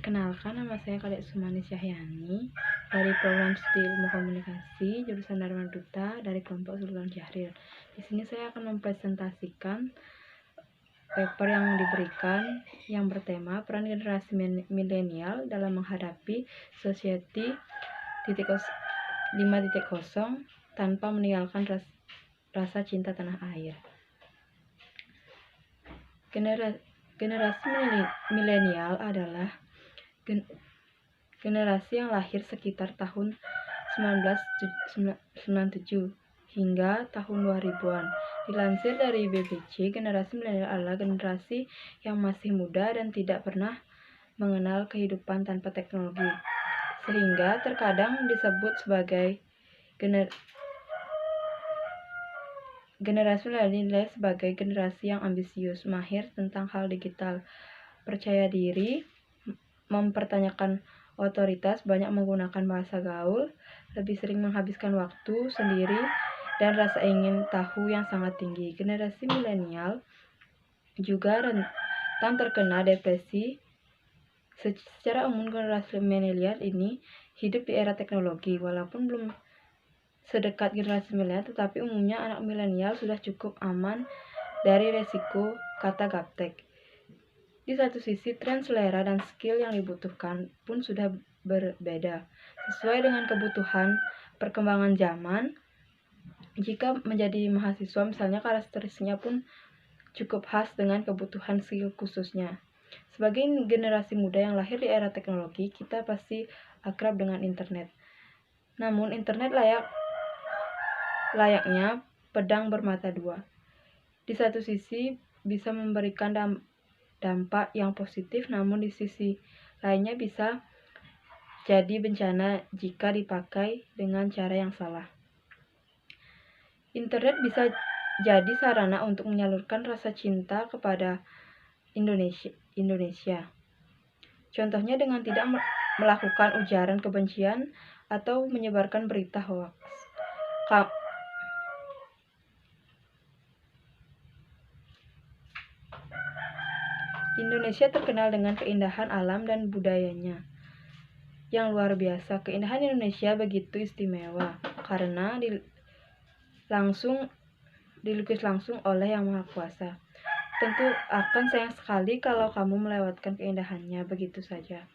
Perkenalkan, nama saya Kadek Sumani Syahyani dari program studi Ilmu Komunikasi jurusan Dharma Duta dari kelompok Sultan Syahrir. Di sini saya akan mempresentasikan paper yang diberikan yang bertema peran generasi milenial dalam menghadapi Society 5.0 tanpa meninggalkan rasa cinta tanah air. Generasi milenial adalah generasi yang lahir sekitar tahun 1997 hingga tahun 2000-an. Dilansir dari BBC, generasi milenial adalah generasi yang masih muda dan tidak pernah mengenal kehidupan tanpa teknologi, sehingga terkadang disebut sebagai generasi milenial sebagai generasi yang ambisius, mahir tentang hal digital, percaya diri, mempertanyakan otoritas, banyak menggunakan bahasa gaul, lebih sering menghabiskan waktu sendiri, dan rasa ingin tahu yang sangat tinggi. Generasi milenial juga rentan terkena depresi. Secara umum, generasi milenial ini hidup di era teknologi, walaupun belum sedekat generasi milenial, tetapi umumnya anak milenial sudah cukup aman dari resiko kata gaptek. Di satu sisi, tren selera dan skill yang dibutuhkan pun sudah berbeda, sesuai dengan kebutuhan perkembangan zaman. Jika menjadi mahasiswa misalnya, karakteristiknya pun cukup khas dengan kebutuhan skill khususnya. Sebagai generasi muda yang lahir di era teknologi, kita pasti akrab dengan internet. Namun, internet layaknya pedang bermata dua. Di satu sisi bisa memberikan dampak yang positif, namun di sisi lainnya bisa jadi bencana jika dipakai dengan cara yang salah. Internet bisa jadi sarana untuk menyalurkan rasa cinta kepada Indonesia. Contohnya dengan tidak melakukan ujaran kebencian atau menyebarkan berita hoax. Indonesia terkenal dengan keindahan alam dan budayanya yang luar biasa. Keindahan Indonesia begitu istimewa karena dilukis langsung oleh Yang Maha Kuasa. Tentu akan sayang sekali kalau kamu melewatkan keindahannya begitu saja.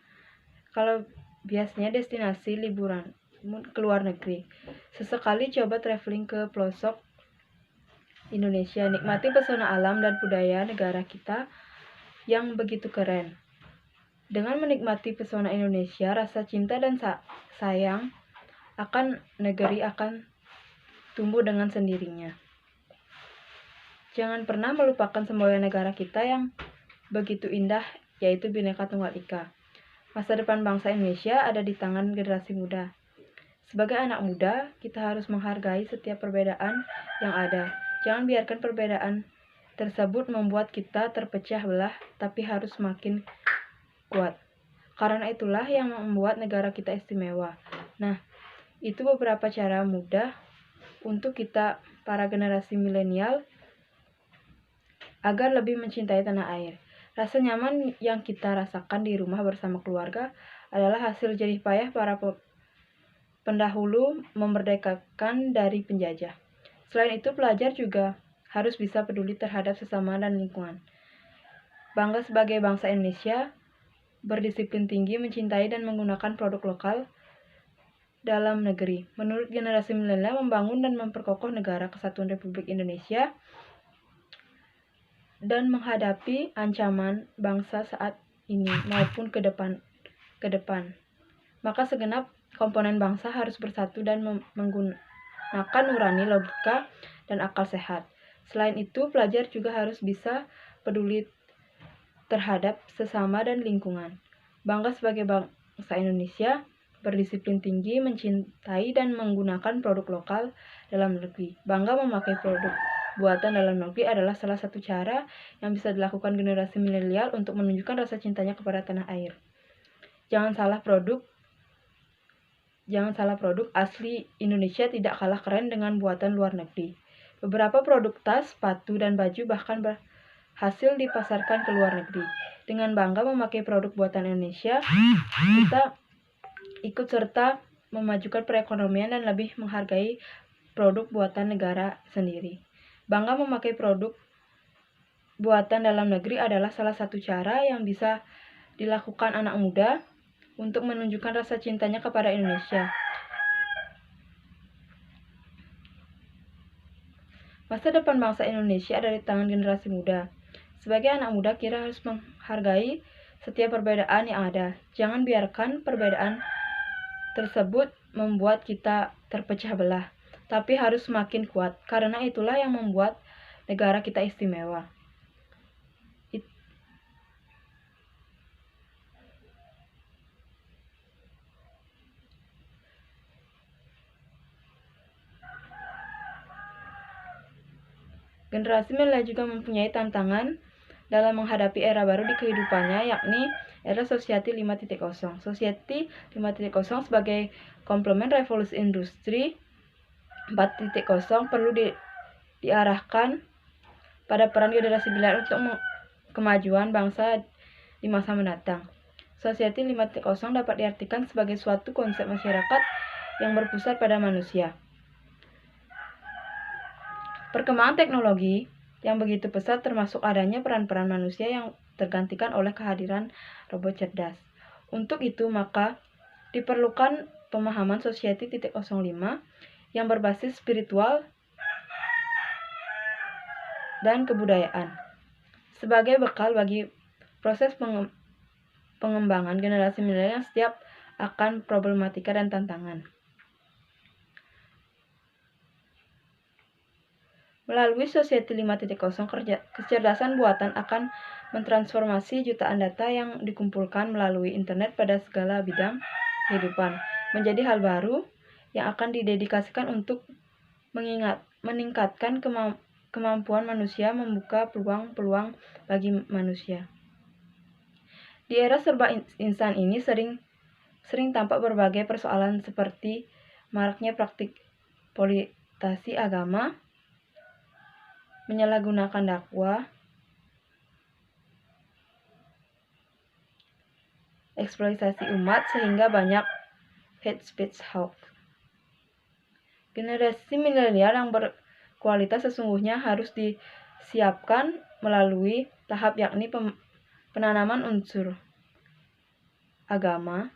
Kalau biasanya destinasi liburan ke luar negeri, sesekali coba traveling ke pelosok Indonesia, nikmati pesona alam dan budaya negara kita yang begitu keren. Dengan menikmati pesona Indonesia, rasa cinta dan sayang akan negeri akan tumbuh dengan sendirinya. Jangan pernah melupakan semboyan negara kita yang begitu indah, yaitu Bhinneka Tunggal Ika. Masa depan bangsa Indonesia ada di tangan generasi muda. Sebagai anak muda, kita harus menghargai setiap perbedaan yang ada. Jangan biarkan perbedaan tersebut membuat kita terpecah belah, tapi harus makin kuat. Karena itulah yang membuat negara kita istimewa. Nah, itu beberapa cara mudah untuk kita para generasi milenial agar lebih mencintai tanah air. Rasa nyaman yang kita rasakan di rumah bersama keluarga adalah hasil jerih payah para pendahulu memerdekakan dari penjajah. Selain itu, pelajar juga harus bisa peduli terhadap sesama dan lingkungan. Bangga sebagai bangsa Indonesia, berdisiplin tinggi, mencintai dan menggunakan produk lokal dalam negeri. Menurut generasi milenial, membangun dan memperkokoh negara kesatuan Republik Indonesia dan menghadapi ancaman bangsa saat ini maupun ke depan. Maka segenap komponen bangsa harus bersatu dan menggunakan nurani, logika, dan akal sehat. Selain itu, pelajar juga harus bisa peduli terhadap sesama dan lingkungan. Bangga sebagai bangsa Indonesia, berdisiplin tinggi, mencintai dan menggunakan produk lokal dalam negeri. Bangga memakai produk buatan dalam negeri adalah salah satu cara yang bisa dilakukan generasi milenial untuk menunjukkan rasa cintanya kepada tanah air. Jangan salah produk asli Indonesia tidak kalah keren dengan buatan luar negeri. Beberapa produk tas, sepatu, dan baju bahkan hasil dipasarkan ke luar negeri. Dengan bangga memakai produk buatan Indonesia, kita ikut serta memajukan perekonomian dan lebih menghargai produk buatan negara sendiri. Bangga memakai produk buatan dalam negeri adalah salah satu cara yang bisa dilakukan anak muda untuk menunjukkan rasa cintanya kepada Indonesia. Masa depan bangsa Indonesia ada di tangan generasi muda. Sebagai anak muda, kita harus menghargai setiap perbedaan yang ada. Jangan biarkan perbedaan tersebut membuat kita terpecah belah, tapi harus semakin kuat, karena itulah yang membuat negara kita istimewa. Generasi milenial juga mempunyai tantangan dalam menghadapi era baru di kehidupannya, yakni era Society 5.0. Society 5.0 sebagai komplement revolusi industri 4.0 perlu diarahkan pada peran generasi milenial untuk kemajuan bangsa di masa mendatang. Society 5.0 dapat diartikan sebagai suatu konsep masyarakat yang berpusat pada manusia. Perkembangan teknologi yang begitu pesat termasuk adanya peran-peran manusia yang tergantikan oleh kehadiran robot cerdas. Untuk itu maka diperlukan pemahaman Society 05 yang berbasis spiritual dan kebudayaan sebagai bekal bagi proses pengembangan generasi milenial yang setiap akan problematika dan tantangan. Melalui Society 5.0, kecerdasan buatan akan mentransformasi jutaan data yang dikumpulkan melalui internet pada segala bidang kehidupan menjadi hal baru yang akan didedikasikan untuk meningkatkan kemampuan manusia, membuka peluang-peluang bagi manusia. Di era serba instan ini sering tampak berbagai persoalan seperti maraknya praktik politisasi agama, menyalahgunakan dakwah, eksploitasi umat, sehingga banyak hate speech hoax. Generasi milenial yang berkualitas sesungguhnya harus disiapkan melalui tahap yakni penanaman unsur agama.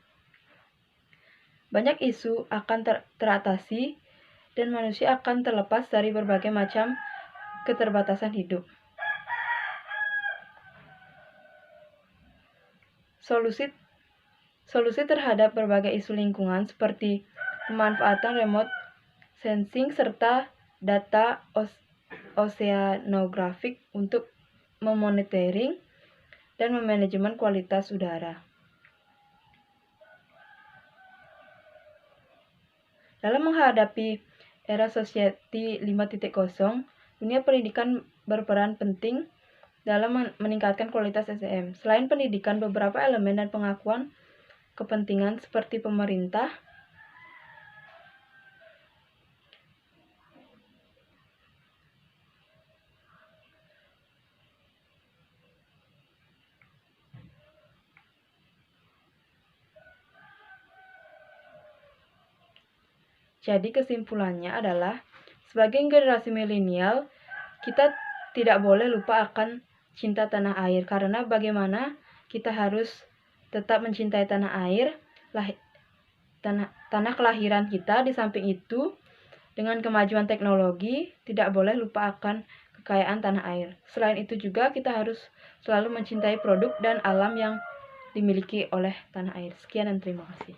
Banyak isu akan teratasi dan manusia akan terlepas dari berbagai macam keterbatasan hidup. Solusi terhadap berbagai isu lingkungan seperti pemanfaatan remote sensing serta data oceanografik untuk memonitoring dan memanajemen kualitas udara. Dalam menghadapi era Society 5.0, dunia pendidikan berperan penting dalam meningkatkan kualitas SDM. Selain pendidikan, beberapa elemen dan pengakuan kepentingan seperti pemerintah, jadi kesimpulannya adalah sebagai generasi milenial, kita tidak boleh lupa akan cinta tanah air, karena bagaimana kita harus tetap mencintai tanah air, tanah kelahiran kita. Di samping itu, dengan kemajuan teknologi, tidak boleh lupa akan kekayaan tanah air. Selain itu juga kita harus selalu mencintai produk dan alam yang dimiliki oleh tanah air. Sekian dan terima kasih.